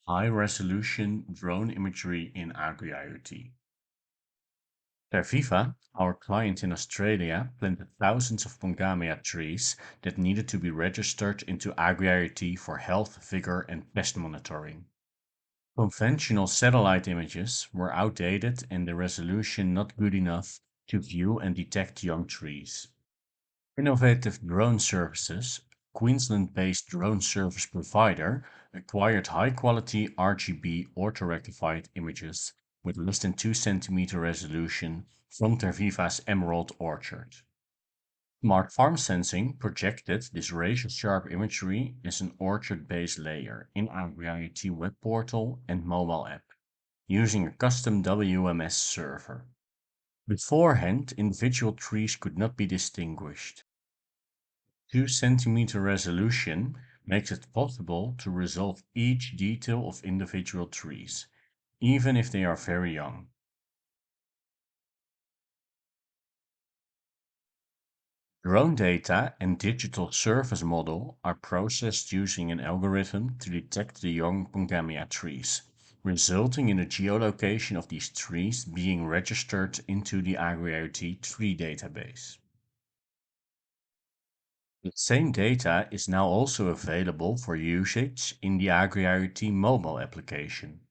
high-resolution drone imagery in AgrIOT. Terviva, our client in Australia, planted thousands of Pongamia trees that needed to be registered into AgrIOT for health, vigor, and pest monitoring. Conventional satellite images were outdated and the resolution not good enough to view and detect young trees. Innovative Drone Services, Queensland-based drone service provider, acquired high-quality RGB orthorectified images with less than 2 cm resolution from Terviva's Emerald Orchard. Smart Farm Sensing projected this razor-sharp imagery as an orchard-based layer in our AgrIOT web portal and mobile app, using a custom WMS server. Beforehand, individual trees could not be distinguished. 2 cm resolution makes it possible to resolve each detail of individual trees, even if they are very young. Drone data and digital surface model are processed using an algorithm to detect the young Pongamia trees, resulting in the geolocation of these trees being registered into the AgrIOT tree database. The same data is now also available for usage in the AgrIOT mobile application.